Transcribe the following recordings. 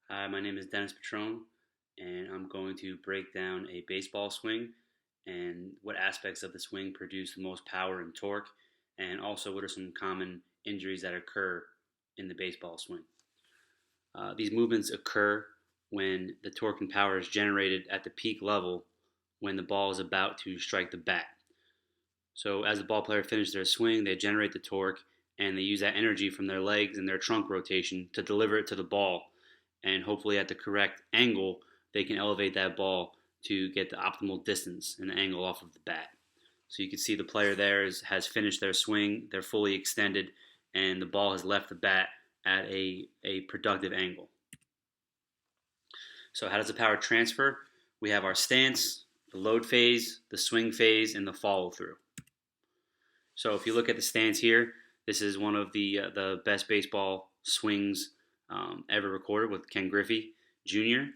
Hi, my name is Dennis Petrone, and I'm going to break down a baseball swing and what aspects of the swing produce the most power and torque, and also what are some common injuries that occur in the baseball swing. These movements occur when the torque and power is generated at the peak level when the ball is about to strike the bat. So, as the ball player finishes their swing, they generate the torque and they use that energy from their legs and their trunk rotation to deliver it to the ball. And hopefully, at the correct angle, they can elevate that ball to get the optimal distance and angle off of the bat. So, you can see the player there has finished their swing, they're fully extended, and the ball has left the bat at a productive angle. So, how does the power transfer? We have our stance, the load phase, the swing phase, and the follow through. So if you look at the stance here, this is one of the best baseball swings ever recorded with Ken Griffey Jr.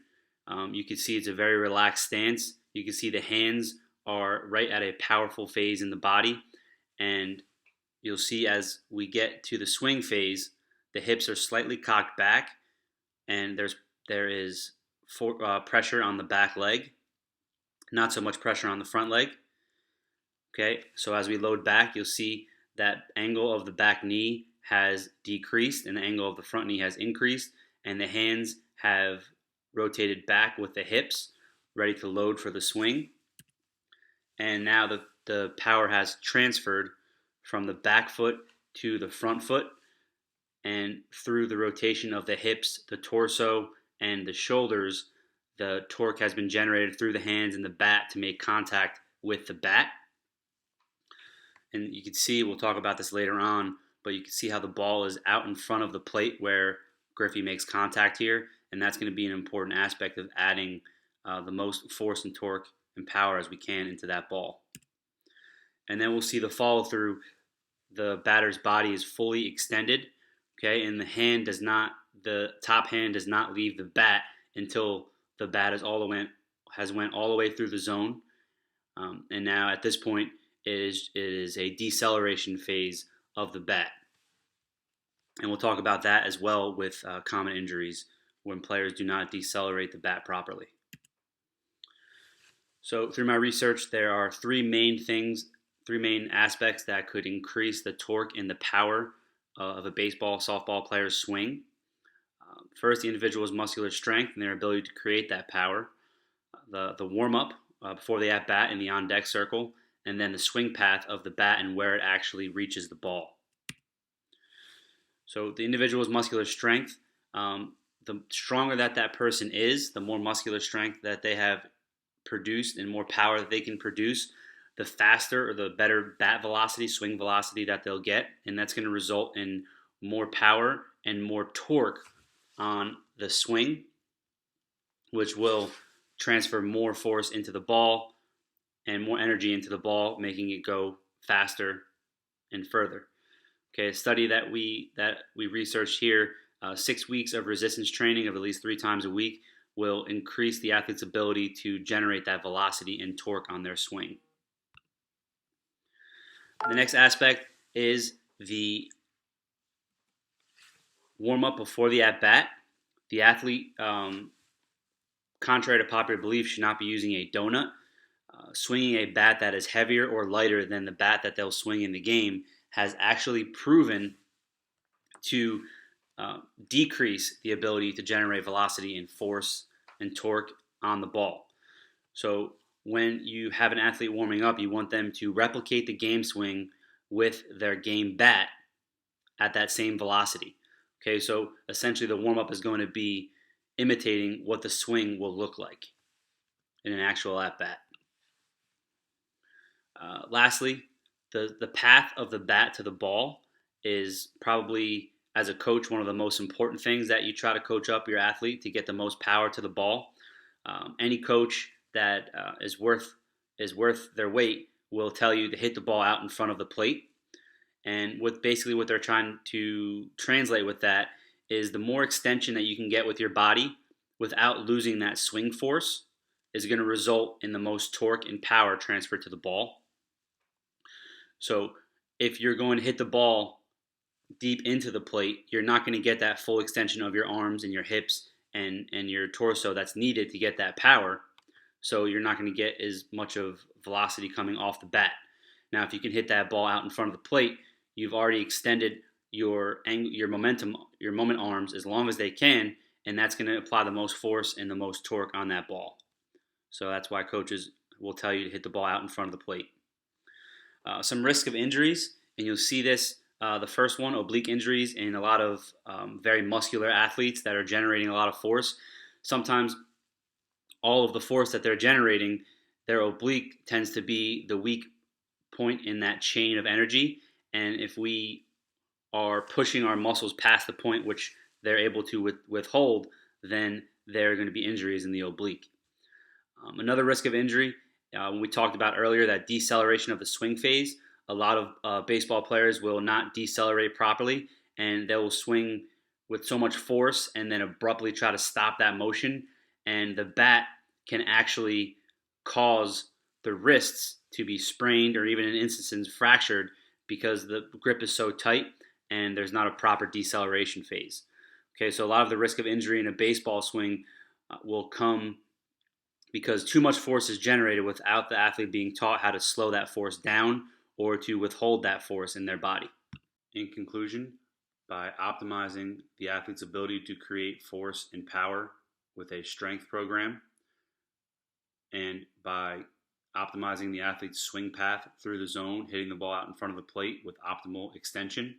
You can see it's a very relaxed stance. You can see the hands are right at a powerful phase in the body, and you'll see as we get to the swing phase, the hips are slightly cocked back, and there is pressure on the back leg, not so much pressure on the front leg. Okay, so as we load back, you'll see that angle of the back knee has decreased and the angle of the front knee has increased, and the hands have rotated back with the hips, ready to load for the swing. And now the power has transferred from the back foot to the front foot, and through the rotation of the hips, the torso, and the shoulders, the torque has been generated through the hands and the bat to make contact with the bat. And you can see, we'll talk about this later on, but you can see how the ball is out in front of the plate where Griffey makes contact here, and that's going to be an important aspect of adding the most force and torque and power as we can into that ball. And then we'll see the follow through. The batter's body is fully extended, okay, and the top hand does not leave the bat until the bat has went all the way through the zone. And now at this point, it is a deceleration phase of the bat. And we'll talk about that as well with common injuries when players do not decelerate the bat properly. So through my research, there are three main aspects that could increase the torque and the power of a baseball, softball player's swing. First, the individual's muscular strength and their ability to create that power. The warm up before the at bat in the on deck circle, and then the swing path of the bat and where it actually reaches the ball. So the individual's muscular strength, the stronger that person is, the more muscular strength that they have produced and more power that they can produce, the faster or the better bat velocity, swing velocity that they'll get, and that's going to result in more power and more torque on the swing, which will transfer more force into the ball and more energy into the ball, making it go faster and further. Okay, a study that we researched here, 6 weeks of resistance training of at least 3 times a week will increase the athlete's ability to generate that velocity and torque on their swing. The next aspect is the warm up before the at bat. The athlete, contrary to popular belief, should not be using a donut. Swinging a bat that is heavier or lighter than the bat that they'll swing in the game has actually proven to decrease the ability to generate velocity and force and torque on the ball. So when you have an athlete warming up, you want them to replicate the game swing with their game bat at that same velocity. Okay, so essentially the warm up is going to be imitating what the swing will look like in an actual at bat. Lastly, the path of the bat to the ball is probably, as a coach, one of the most important things that you try to coach up your athlete to get the most power to the ball. Any coach that is worth their weight will tell you to hit the ball out in front of the plate. And what they're trying to translate with that is the more extension that you can get with your body without losing that swing force is going to result in the most torque and power transferred to the ball. So if you're going to hit the ball deep into the plate, you're not going to get that full extension of your arms and your hips and your torso that's needed to get that power. So you're not going to get as much of velocity coming off the bat. Now, if you can hit that ball out in front of the plate, you've already extended your moment arms as long as they can, and that's going to apply the most force and the most torque on that ball. So that's why coaches will tell you to hit the ball out in front of the plate. Some risk of injuries, and you'll see this. The first one, oblique injuries in a lot of very muscular athletes that are generating a lot of force. Sometimes all of the force that they're generating, their oblique tends to be the weak point in that chain of energy. And if we are pushing our muscles past the point which they're able to withhold, then there are going to be injuries in the oblique. Another risk of injury, when we talked about earlier, that deceleration of the swing phase, a lot of baseball players will not decelerate properly, and they will swing with so much force and then abruptly try to stop that motion, and the bat can actually cause the wrists to be sprained or even in instances fractured because the grip is so tight and there's not a proper deceleration phase. Okay, so a lot of the risk of injury in a baseball swing will come because too much force is generated without the athlete being taught how to slow that force down or to withhold that force in their body. In conclusion, by optimizing the athlete's ability to create force and power with a strength program, and by optimizing the athlete's swing path through the zone, hitting the ball out in front of the plate with optimal extension,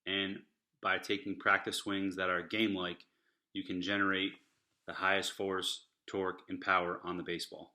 and by taking practice swings that are game-like, you can generate the highest force, torque, and power on the baseball.